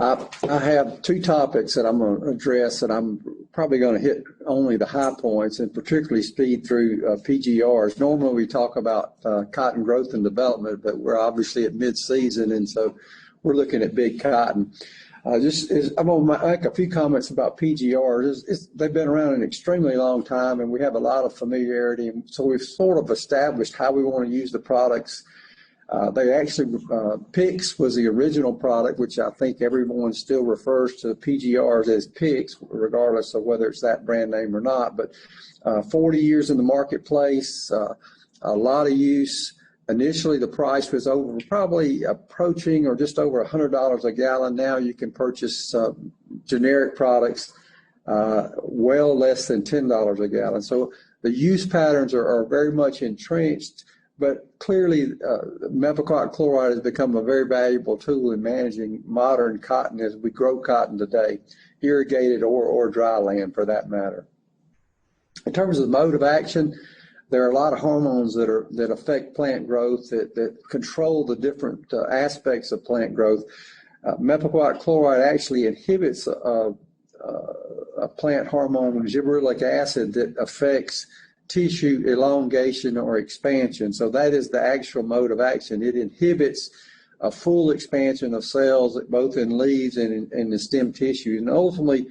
I have two topics that I'm going to address, and I'm probably going to hit only the high points and particularly speed through PGRs. Normally we talk about cotton growth and development, but we're obviously at mid-season, and so we're looking at big cotton. I'm going to make a few comments about PGRs. They've been around an extremely long time, and we have a lot of familiarity, and so we've sort of established how we want to use the products. PICS was the original product, which I think everyone still refers to PGRs as PICS, regardless of whether it's that brand name or not. But 40 years in the marketplace, a lot of use. Initially, the price was probably approaching or just over $100 a gallon. Now you can purchase generic products well less than $10 a gallon. So the use patterns are very much entrenched. But clearly, methylquat chloride has become a very valuable tool in managing modern cotton as we grow cotton today, irrigated or dry land for that matter. In terms of the mode of action, there are a lot of hormones that affect plant growth that control the different aspects of plant growth. Methylquat chloride actually inhibits a plant hormone, gibberellic acid, that affects tissue elongation or expansion. So that is the actual mode of action. It inhibits a full expansion of cells both in leaves and in the stem tissue. And ultimately,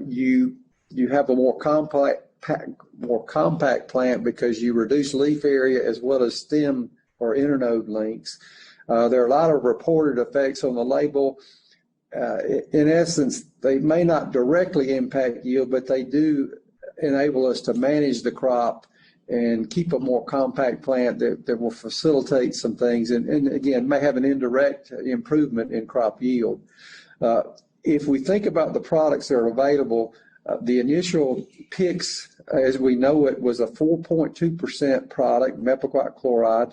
you have a more compact plant because you reduce leaf area as well as stem or internode lengths. There are a lot of reported effects on the label. In essence, they may not directly impact yield, but they do enable us to manage the crop and keep a more compact plant that will facilitate some things and again may have an indirect improvement in crop yield. If we think about the products that are available, the initial PICS, as we know it, was a 4.2% product, methylquat chloride,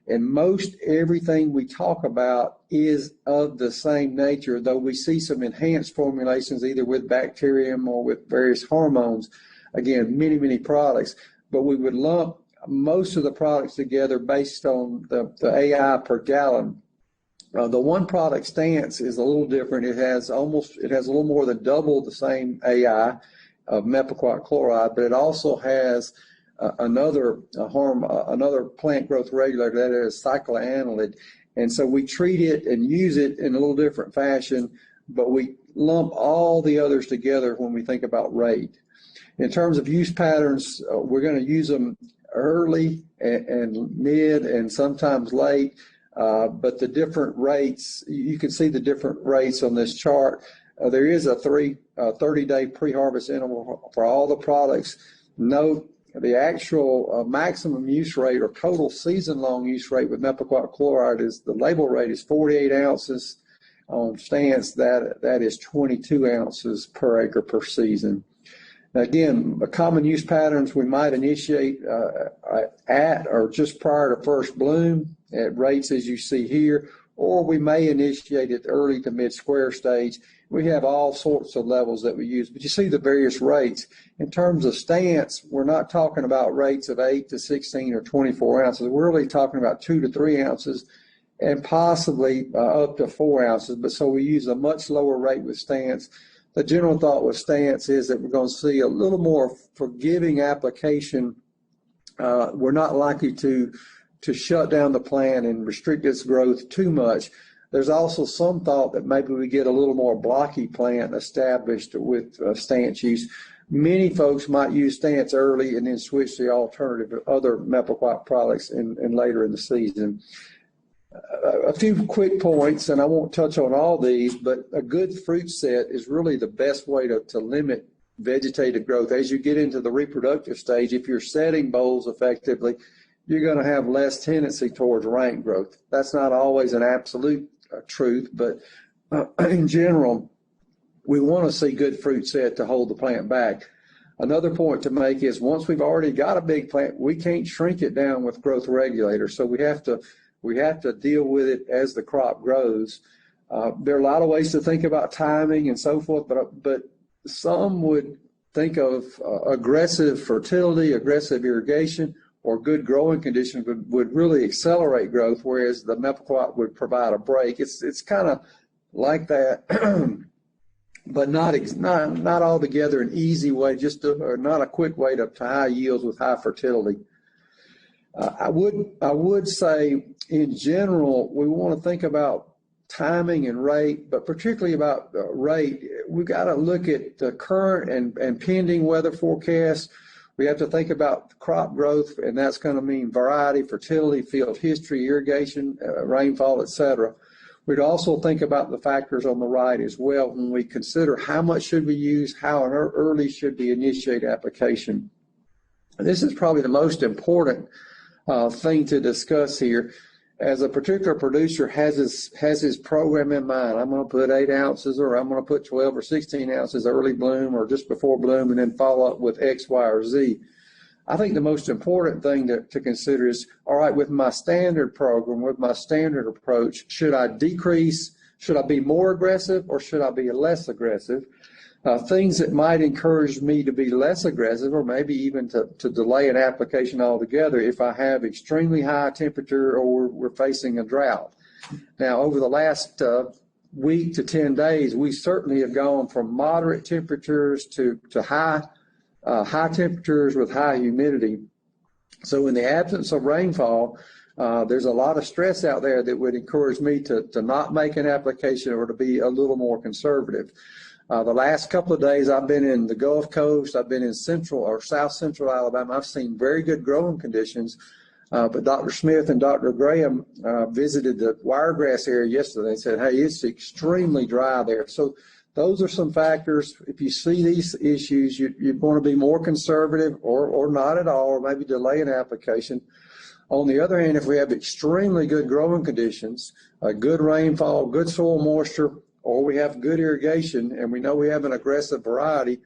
and most everything we talk about is of the same nature, though we see some enhanced formulations either with bacterium or with various hormones. Again, many products, but we would lump most of the products together based on the AI per gallon. The one product stance is a little different. It has a little more than double the same AI of methylquat chloride, but it also has another plant growth regulator, that is cycloanilide. And so we treat it and use it in a little different fashion, but we lump all the others together when we think about rate. In terms of use patterns, we're going to use them early and mid and sometimes late, but the different rates, you can see the different rates on this chart. There is a 30-day pre-harvest interval for all the products. Note the actual maximum use rate or total season-long use rate with methylquat chloride is the label rate is 48 ounces. On stance, that is 22 ounces per acre per season. Again, the common use patterns we might initiate at or just prior to first bloom at rates as you see here, or we may initiate at early to mid square stage. We have all sorts of levels that we use, but you see the various rates. In terms of stance, we're not talking about rates of 8 to 16 or 24 ounces. We're really talking about 2 to 3 ounces and possibly up to 4 ounces, but so we use a much lower rate with stance. The general thought with stance is that we're going to see a little more forgiving application. We're not likely to shut down the plant and restrict its growth too much. There's also some thought that maybe we get a little more blocky plant established with stance use. Many folks might use stance early and then switch to alternative other methylquat products in later in the season. A few quick points, and I won't touch on all these, but a good fruit set is really the best way to limit vegetative growth. As you get into the reproductive stage, if you're setting bolls effectively, you're going to have less tendency towards rank growth. That's not always an absolute truth, but in general, we want to see good fruit set to hold the plant back. Another point to make is once we've already got a big plant, we can't shrink it down with growth regulators, so we have to deal with it as the crop grows. There are a lot of ways to think about timing and so forth, but some would think of aggressive fertility, aggressive irrigation, or good growing conditions would really accelerate growth, whereas the methylquat would provide a break. It's kind of like that, but not altogether an easy way, or not a quick way to high yields with high fertility. I would say in general, we want to think about timing and rate, but particularly about rate. We've got to look at the current and pending weather forecasts. We have to think about crop growth, and that's going to mean variety, fertility, field history, irrigation, rainfall, etc. We'd also think about the factors on the right as well when we consider how much should we use, how early should we initiate application. And this is probably the most important thing to discuss here. As a particular producer has his program in mind, I'm going to put 8 ounces, or I'm going to put 12 or 16 ounces early bloom or just before bloom, and then follow up with X, Y, or Z. I think the most important thing to consider is, all right, with my standard program, with my standard approach, should I decrease, should I be more aggressive, or should I be less aggressive? Things that might encourage me to be less aggressive, or maybe even to delay an application altogether if I have extremely high temperature or we're facing a drought. Now, over the last week to 10 days, we certainly have gone from moderate temperatures to high temperatures with high humidity. So in the absence of rainfall, there's a lot of stress out there that would encourage me to not make an application or to be a little more conservative. The last couple of days I've been in the Gulf Coast, I've been in central or south central Alabama. I've seen very good growing conditions, but Dr. Smith and Dr. Graham visited the wiregrass area yesterday and said, hey, it's extremely dry there. So those are some factors. If you see these issues, you're going to be more conservative or not at all, or maybe delay an application. On the other hand, if we have extremely good growing conditions, good rainfall, good soil moisture, or we have good irrigation and we know we have an aggressive variety,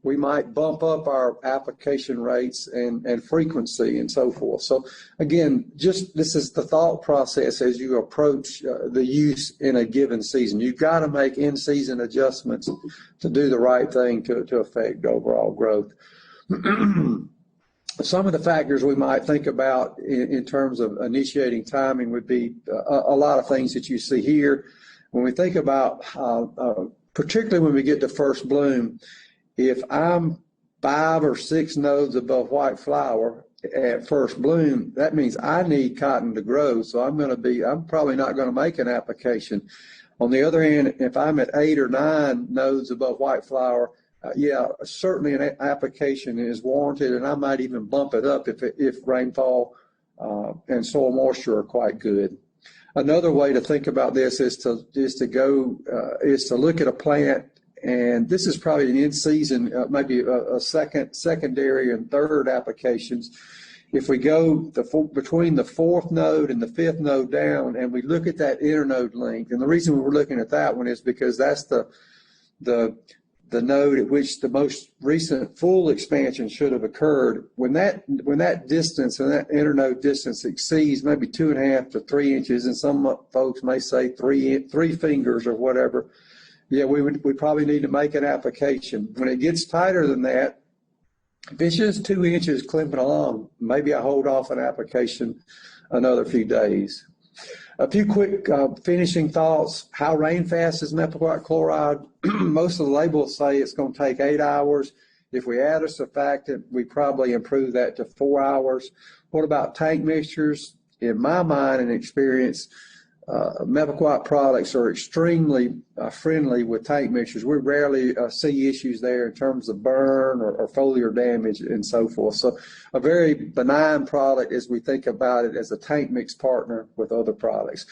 we might bump up our application rates and frequency and so forth. So again, this is the thought process as you approach the use in a given season. You've got to make in-season adjustments to do the right thing to affect overall growth. Some of the factors we might think about in terms of initiating timing would be a lot of things that you see here. When we think about, particularly when we get to first bloom, if I'm 5 or 6 nodes above white flower at first bloom, that means I need cotton to grow. So I'm probably not going to make an application. On the other hand, if I'm at 8 or 9 nodes above white flower, certainly an application is warranted, and I might even bump it up if rainfall and soil moisture are quite good. Another way to think about this is to look at a plant, and this is probably an in-season, maybe a secondary and third applications. If we go between the 4th node and the 5th node down, and we look at that internode length, and the reason we're looking at that one is because that's the node at which the most recent full expansion should have occurred. When that distance and that internode distance exceeds maybe 2.5 to 3 inches, and some folks may say three fingers or whatever, we probably need to make an application. When it gets tighter than that, if it's just 2 inches clipping along, maybe I hold off an application another few days. A few quick finishing thoughts. How rain fast is methylquat chloride? Most of the labels say it's going to take 8 hours. If we add a surfactant, we probably improve that to 4 hours. What about tank mixtures? In my mind and experience, methylquat products are extremely friendly with tank mixtures. We rarely see issues there in terms of burn or foliar damage and so forth. So a very benign product as we think about it as a tank mix partner with other products.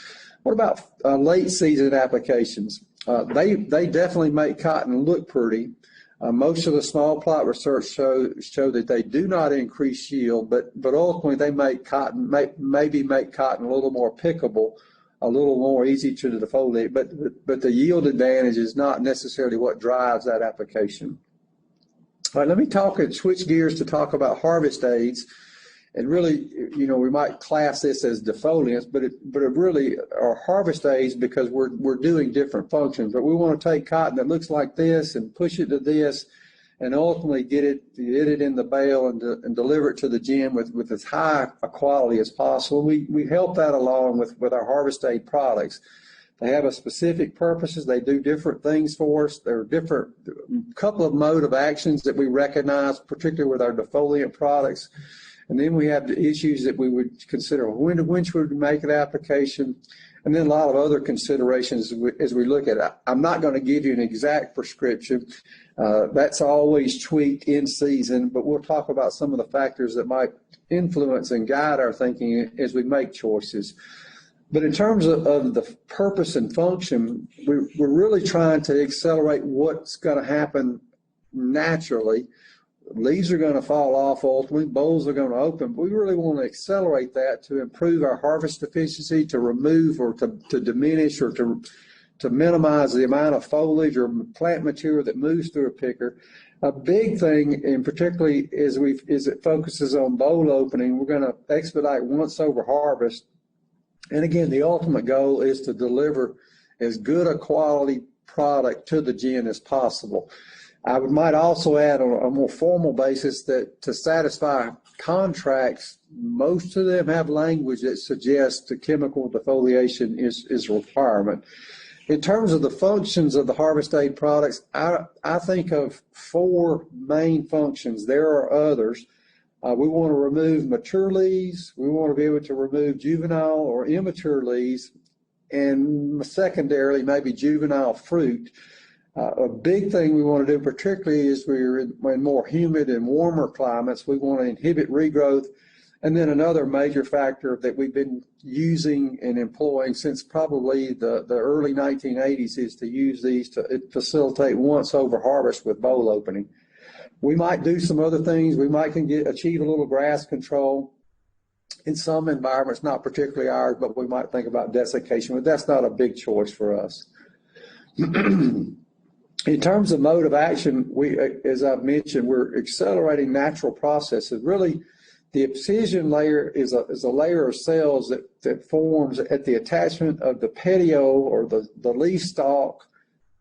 What about late season applications? They definitely make cotton look pretty. Most of the small plot research show that they do not increase yield, but ultimately they make cotton, maybe make cotton a little more pickable, a little more easy to defoliate, but the yield advantage is not necessarily what drives that application. All right, let me switch gears to talk about harvest aids. And really, we might class this as defoliants, but it really are harvest aids because we're doing different functions. But we want to take cotton that looks like this and push it to this, and ultimately get it in the bale and deliver it to the gin with as high a quality as possible. We help that along with our harvest aid products. They have a specific purposes. They do different things for us. There are different couple of mode of actions that we recognize, particularly with our defoliant products. And then we have the issues that we would consider. When should we make an application? And then a lot of other considerations as we look at it. I'm not going to give you an exact prescription. That's always tweaked in season, but we'll talk about some of the factors that might influence and guide our thinking as we make choices. But in terms of the purpose and function, we're really trying to accelerate what's going to happen naturally. Leaves are going to fall off ultimately, bowls are going to open. But we really want to accelerate that to improve our harvest efficiency, to remove or to diminish or to minimize the amount of foliage or plant material that moves through a picker. A big thing, and particularly as it focuses on bowl opening, we're going to expedite once over harvest. And again, the ultimate goal is to deliver as good a quality product to the gin as possible. I might also add on a more formal basis that to satisfy contracts, most of them have language that suggests the chemical defoliation is a requirement. In terms of the functions of the harvest aid products, I think of four main functions. There are others. We want to remove mature leaves. We want to be able to remove juvenile or immature leaves, and secondarily, maybe juvenile fruit. A big thing we want to do, particularly as we're in more humid and warmer climates, we want to inhibit regrowth. And then another major factor that we've been using and employing since probably the early 1980s is to use these to facilitate once over harvest with bowl opening. We might do some other things. We might achieve a little grass control in some environments, not particularly ours, but we might think about desiccation, but that's not a big choice for us. In terms of mode of action, as I've mentioned, we're accelerating natural processes. Really, the abscission layer is a layer of cells that forms at the attachment of the petiole or the leaf stalk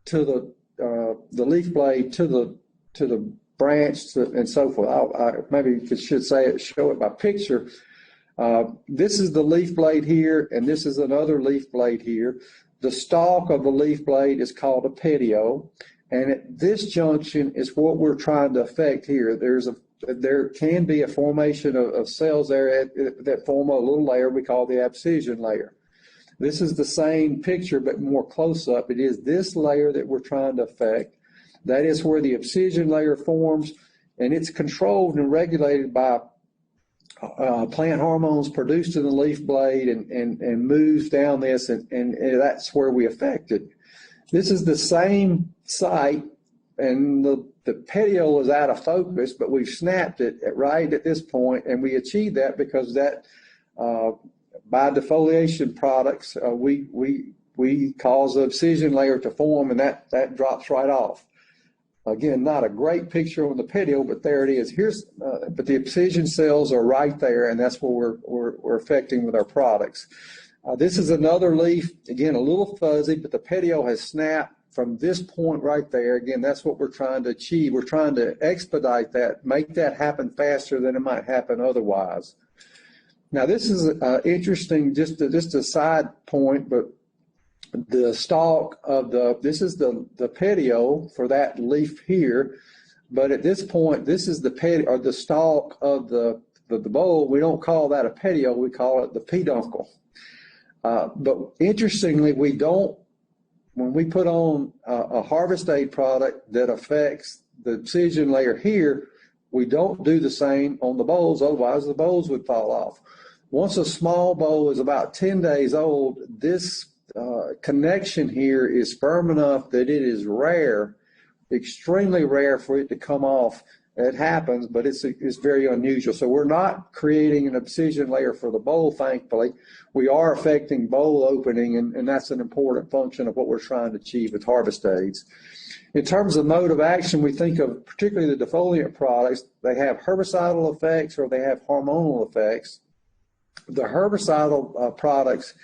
to the leaf blade to the branch and so forth. I maybe should show it by picture. This is the leaf blade here, and this is another leaf blade here. The stalk of the leaf blade is called a petiole, and at this junction is what we're trying to affect here. There can be a formation of cells there that form a little layer we call the abscission layer. This is the same picture but more close up. It is this layer that we're trying to affect. That is where the abscission layer forms, and it's controlled and regulated by plant hormones produced in the leaf blade and moves down this, and that's where we affect it. This is the same site, and the petiole is out of focus, but we've snapped it right at this point, and we achieve that because that by defoliation products we cause the abscission layer to form, and that drops right off. Again, not a great picture on the petiole, but there it is. But the abscission cells are right there, and that's what we're affecting with our products. This is another leaf, again, a little fuzzy, but the petiole has snapped from this point right there. Again, that's what we're trying to achieve. We're trying to expedite that, make that happen faster than it might happen otherwise. Now, this is interesting, just a side point, but the stalk of this is the petiole for that leaf here, but at this point, this is the stalk of the bowl. We don't call that a petiole, we call it the peduncle. But interestingly, when we put on a harvest aid product that affects the abscission layer here, we don't do the same on the bowls, otherwise the bowls would fall off. Once a small bowl is about 10 days old, this connection here is firm enough that it is rare, extremely rare for it to come off. It happens, but it's very unusual. So we're not creating an abscission layer for the bowl, thankfully. We are affecting bowl opening, and that's an important function of what we're trying to achieve with harvest aids. In terms of mode of action, we think of particularly the defoliant products. They have herbicidal effects or they have hormonal effects. The herbicidal products,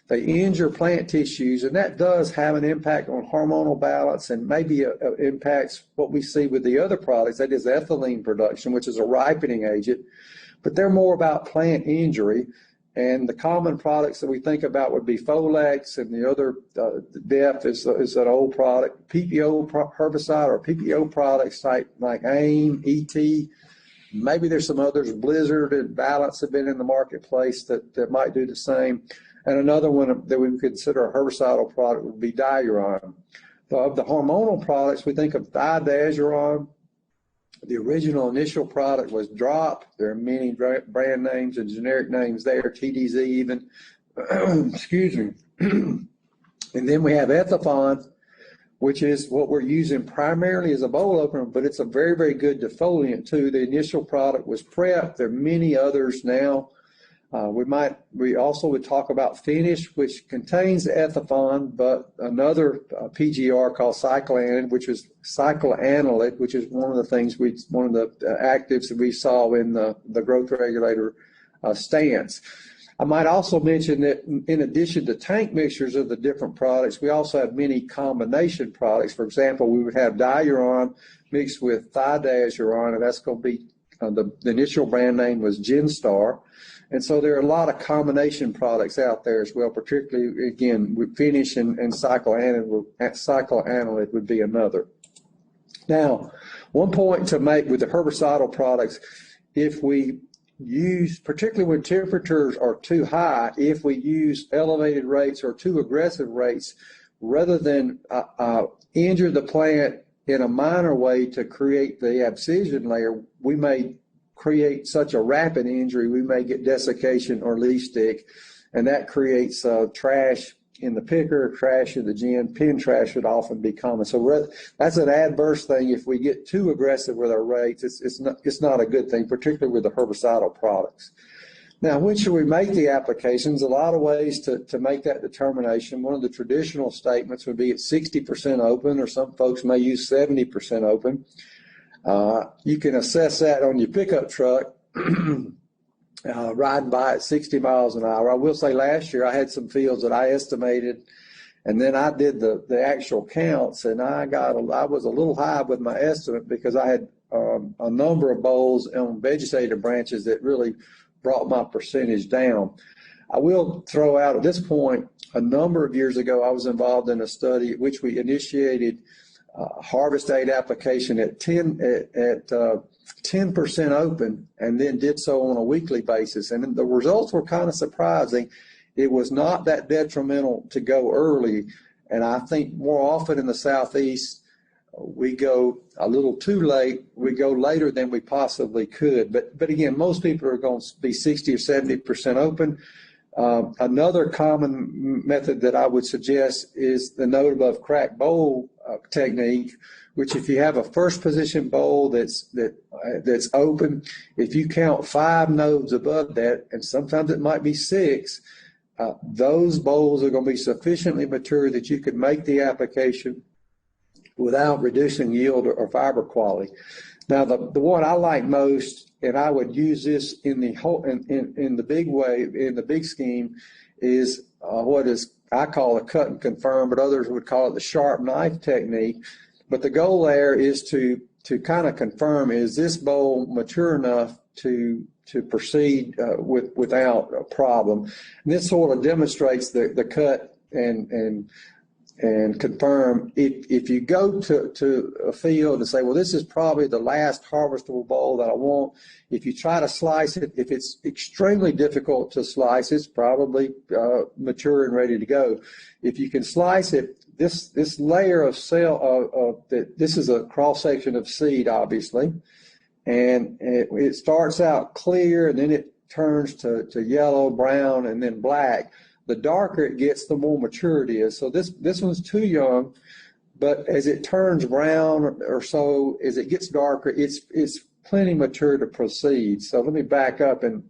they injure plant tissues, and that does have an impact on hormonal balance and maybe impacts what we see with the other products, that is ethylene production, which is a ripening agent. But they're more about plant injury. And the common products that we think about would be Folex, and the other DEF is an old product. PPO herbicide or PPO products like AIM, ET. Maybe there's some others. Blizzard and Balance have been in the marketplace that might do the same. And another one that we would consider a herbicidal product would be Diuron. Of the hormonal products, we think of Didazuron. The original initial product was Drop. There are many brand names and generic names there, TDZ even. Excuse me. And then we have Ethifon, which is what we're using primarily as a bowl opener, but it's a very, very good defoliant too. The initial product was Prep. There are many others now. We also would talk about Finish, which contains Ethifon, but another PGR called cycloanilid, which is one of the things one of the actives that we saw in the growth regulator stance. I might also mention that in addition to tank mixtures of the different products, we also have many combination products. For example, we would have Diuron mixed with Thidazuron, and that's going to be the initial brand name was Genstar. And so there are a lot of combination products out there as well, particularly, again, with Finish and cycloanilid would be another. Now, one point to make with the herbicidal products, if we use, particularly when temperatures are too high, if we use elevated rates or too aggressive rates, rather than injure the plant in a minor way to create the abscission layer, we may create such a rapid injury, we may get desiccation or leaf stick, and that creates trash in the picker, trash in the gin. Pin trash would often be common. So that's an adverse thing. If we get too aggressive with our rates, it's not a good thing, particularly with the herbicidal products. Now, when should we make the applications? A lot of ways to make that determination. One of the traditional statements would be at 60% open, or some folks may use 70% open. You can assess that on your pickup truck, riding by at 60 miles an hour. I will say last year I had some fields that I estimated, and then I did the actual counts, and I was a little high with my estimate because I had a number of bowls on vegetative branches that really brought my percentage down. I will throw out at this point, a number of years ago, I was involved in a study which we initiated harvest date application at 10% open, and then did so on a weekly basis. And the results were kind of surprising. It was not that detrimental to go early. And I think more often in the Southeast, we go a little too late. We go later than we possibly could. But again, most people are going to be 60 or 70% open. Another common method that I would suggest is the node above crack bowl technique, which if you have a first position bowl that's open, if you count 5 nodes above that, and sometimes it might be 6, those bowls are going to be sufficiently mature that you could make the application without reducing yield or fiber quality. Now, the one I like most, and I would use this in the whole in the big way, in the big scheme, is what is I call a cut and confirm, but others would call it the sharp knife technique. But the goal there is to kind of confirm, is this bowl mature enough to proceed without a problem. And this sort of demonstrates the cut and confirm. If you go to a field and say, well, this is probably the last harvestable bowl that I want, if you try to slice it, if it's extremely difficult to slice, it's probably mature and ready to go. If you can slice it, this layer of cell, this is a cross section of seed, obviously, and it starts out clear, and then it turns to yellow, brown, and then black. The darker it gets, the more mature it is. So this one's too young, but as it turns brown or so, as it gets darker, it's plenty mature to proceed. So let me back up and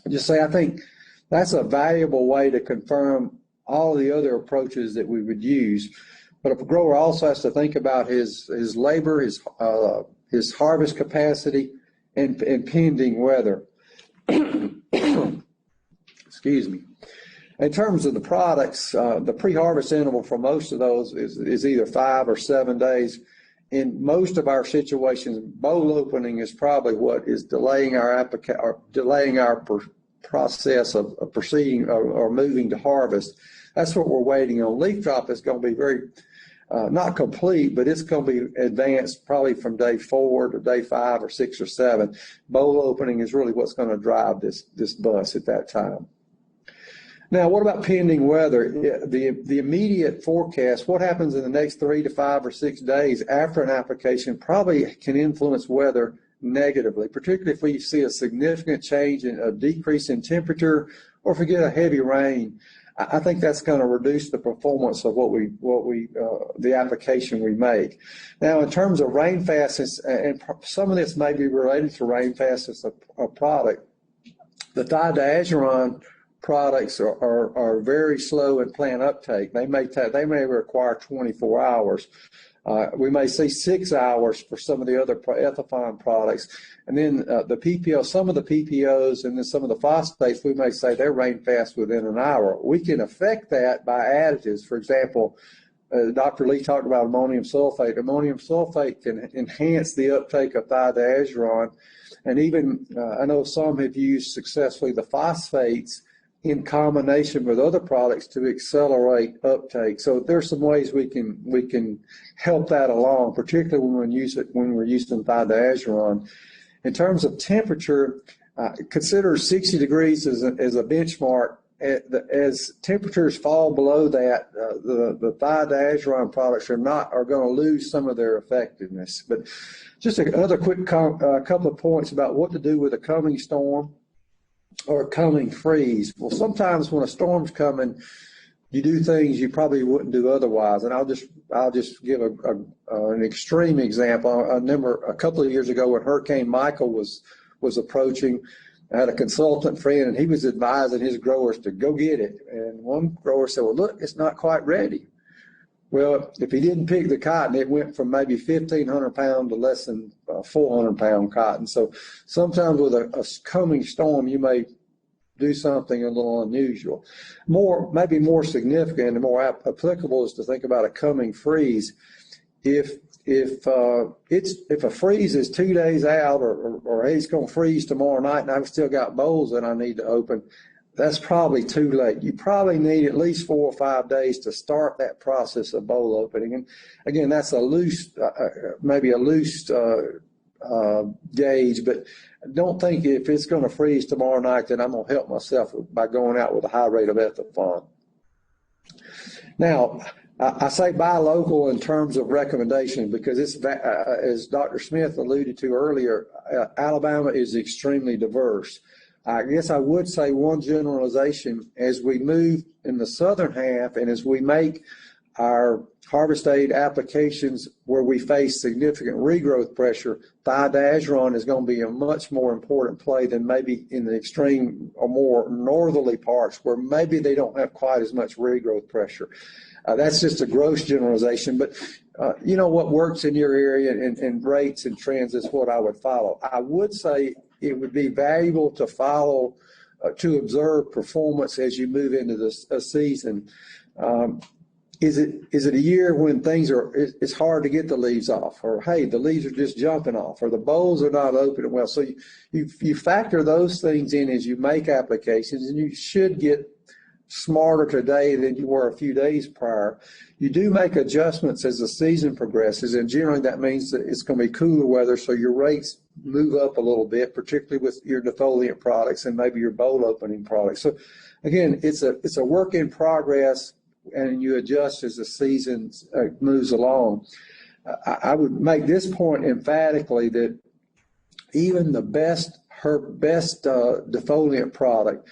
just say I think that's a valuable way to confirm all the other approaches that we would use. But a grower also has to think about his labor, his harvest capacity, and pending weather. Excuse me. In terms of the products, the pre-harvest interval for most of those is either 5 or 7 days. In most of our situations, bowl opening is probably what is delaying our process of proceeding or moving to harvest. That's what we're waiting on. Leaf drop is going to be very, not complete, but it's going to be advanced probably from day 4 to day 5 or 6 or 7. Bowl opening is really what's going to drive this bust at that time. Now, what about pending weather? The immediate forecast, what happens in the next 3 to 5 or 6 days after an application probably can influence weather negatively, particularly if we see a significant change in a decrease in temperature, or if we get a heavy rain. I think that's going to reduce the performance of the application we make. Now, in terms of rain fastness, and some of this may be related to rain fastness of product, the thiodiazuron products are very slow in plant uptake. They may require 24 hours. We may see 6 hours for some of the other ethylene products. And then the PPO, some of the PPOs and then some of the phosphates, we may say they're rain fast within an hour. We can affect that by additives. For example, Dr. Lee talked about ammonium sulfate. Ammonium sulfate can enhance the uptake of thiodiazuron. And even, I know some have used successfully the phosphates in combination with other products to accelerate uptake. So there's some ways we can help that along, particularly when we're using thiodiazuron. In terms of temperature, consider 60 degrees as a benchmark. As temperatures fall below that, the thiodiazuron products are going to lose some of their effectiveness. But just another quick couple of points about what to do with a coming storm or a coming freeze. Well, sometimes when a storm's coming, you do things you probably wouldn't do otherwise. And I'll just give an extreme example. I remember a couple of years ago when Hurricane Michael was approaching, I had a consultant friend, and he was advising his growers to go get it. And one grower said, well, look, it's not quite ready. Well, if he didn't pick the cotton, it went from maybe 1,500 pound to less than 400 pound cotton. So sometimes with a coming storm, you may do something a little unusual. Maybe more significant and more applicable is to think about a coming freeze. If a freeze is 2 days out, or hey, it's going to freeze tomorrow night and I've still got bowls that I need to open, that's probably too late. You probably need at least 4 or 5 days to start that process of bowl opening. And again, that's maybe a loose gauge, but don't think if it's going to freeze tomorrow night that I'm going to help myself by going out with a high rate of ethylene. Now, I say buy local in terms of recommendation because it's, as Dr. Smith alluded to earlier, Alabama is extremely diverse. I guess I would say one generalization: as we move in the southern half and as we make our harvest aid applications where we face significant regrowth pressure, thiodiazuron is going to be a much more important play than maybe in the extreme or more northerly parts where maybe they don't have quite as much regrowth pressure. That's just a gross generalization, but you know what works in your area and rates and trends is what I would follow. I would say it would be valuable to follow, to observe performance as you move into this season. Is it a year when it's hard to get the leaves off, or hey, the leaves are just jumping off, or the bowls are not opening well? So you factor those things in as you make applications, and you should get smarter today than you were a few days prior. You do make adjustments as the season progresses, and generally that means that it's going to be cooler weather, so your rates move up a little bit, particularly with your defoliant products and maybe your bowl opening products. So again, it's a work in progress, and you adjust as the season moves along. I would make this point emphatically that even the best defoliant product,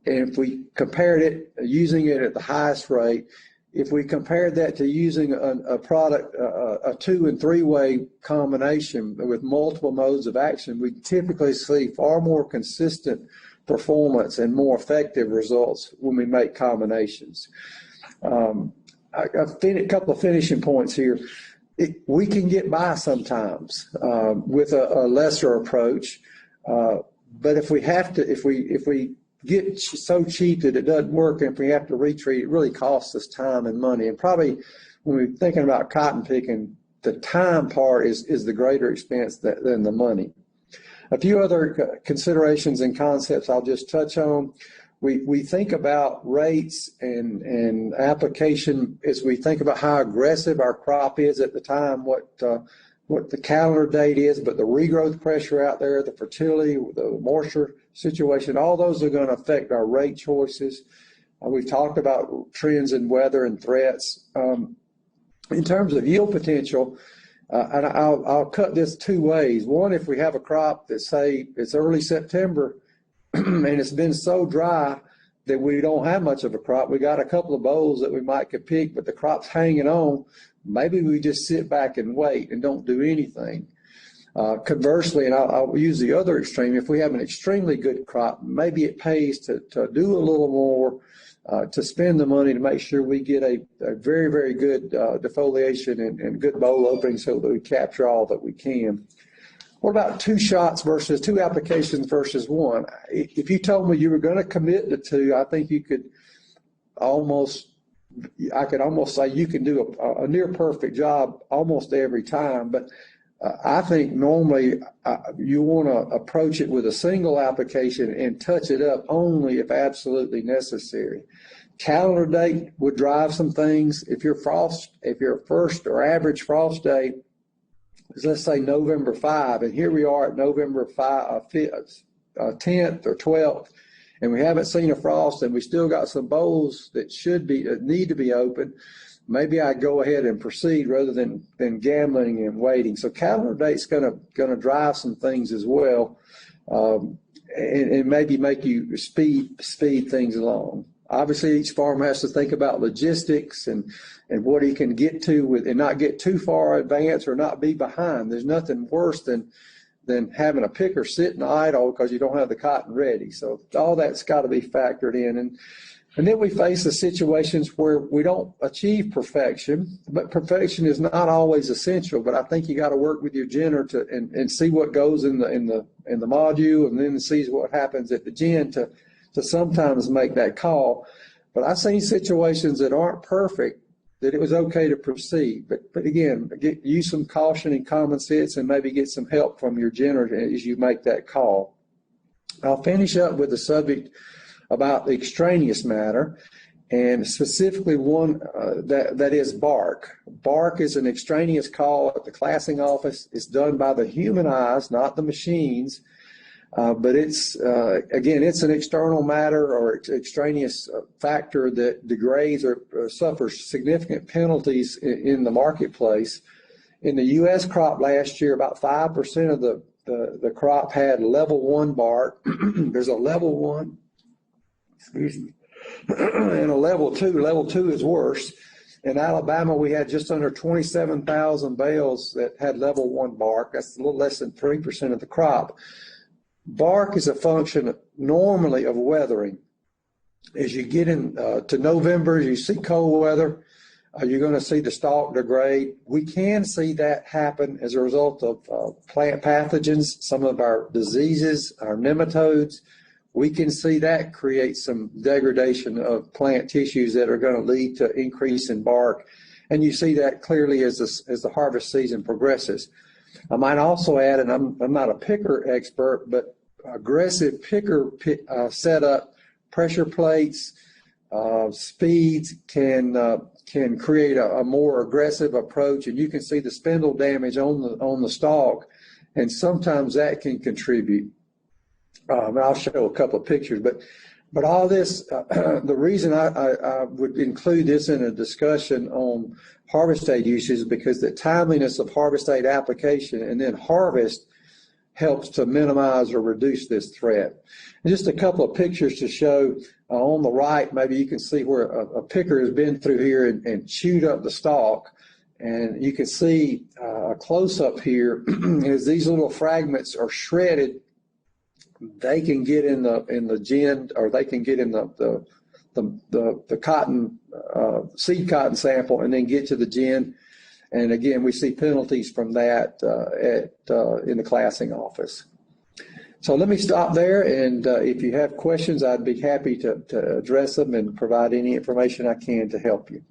and if we compared it, using it at the highest rate, if we compared that to using a product, a 2- and 3-way combination with multiple modes of action, we typically see far more consistent performance and more effective results when we make combinations. A couple of finishing points here. We can get by sometimes with a lesser approach, but if we get so cheap that it doesn't work, and if we have to retreat, it really costs us time and money. And probably when we're thinking about cotton picking, the time part is the greater expense than the money. A few other considerations and concepts I'll just touch on. We think about rates and application as we think about how aggressive our crop is at the time, what the calendar date is, but the regrowth pressure out there, the fertility, the moisture situation, all those are going to affect our rate choices. We've talked about trends in weather and threats. In terms of yield potential, and I'll cut this two ways. One, if we have a crop that, say, it's early September and it's been so dry that we don't have much of a crop, we got a couple of bowls that we might could pick, but the crop's hanging on, maybe we just sit back and wait and don't do anything. Conversely, and I'll use the other extreme, if we have an extremely good crop, maybe it pays to do a little more, to spend the money to make sure we get a very, very good defoliation and good bowl opening so that we capture all that we can. What about two applications versus one? If you told me you were going to commit to two, I think I could almost say you can do a near perfect job almost every time. But I think normally you want to approach it with a single application and touch it up only if absolutely necessary. Calendar date would drive some things. If your first or average frost day is, let's say, November 5, and here we are at November 10th or 12th, and we haven't seen a frost, and we still got some bowls that need to be open, maybe I go ahead and proceed rather than gambling and waiting. So calendar date's going to drive some things as well, and maybe make you speed things along. Obviously, each farmer has to think about logistics and what he can get to and not get too far advanced or not be behind. There's nothing worse than having a picker sitting idle because you don't have the cotton ready. So all that's got to be factored in. And then we face the situations where we don't achieve perfection, but perfection is not always essential. But I think you got to work with your giner and see what goes in the module, and then sees what happens at the gin to sometimes make that call. But I've seen situations that aren't perfect that it was okay to proceed. But again, use some caution and common sense and maybe get some help from your giner as you make that call. I'll finish up with the subject about the extraneous matter, and specifically one that is bark. Bark is an extraneous call at the classing office. It's done by the human eyes, not the machines. But it's an external matter or extraneous factor that degrades or suffers significant penalties in the marketplace. In the U.S. crop last year, about 5% of the crop had level 1 bark. There's a level 1, and a level 2. Level 2 is worse. In Alabama, we had just under 27,000 bales that had level 1 bark. That's a little less than 3% of the crop. Bark is a function normally of weathering. As you get to November, you see cold weather, you're going to see the stalk degrade. We can see that happen as a result of plant pathogens, some of our diseases, our nematodes. We can see that create some degradation of plant tissues that are going to lead to increase in bark. And you see that clearly as the harvest season progresses. I might also add, and I'm not a picker expert, but aggressive picker setup, pressure plates, speeds can create a more aggressive approach, and you can see the spindle damage on the stalk, and sometimes that can contribute. And I'll show a couple of pictures, but all this, the reason I would include this in a discussion on harvest aid usage is because the timeliness of harvest aid application and then harvest helps to minimize or reduce this threat. And just a couple of pictures to show. On the right, maybe you can see where a picker has been through here and chewed up the stalk. And you can see a close-up here as these little fragments are shredded. They can get in the gin, or they can get in the cotton, seed cotton sample, and then get to the gin. And again, we see penalties from that in the classing office. So let me stop there, and if you have questions, I'd be happy to address them and provide any information I can to help you.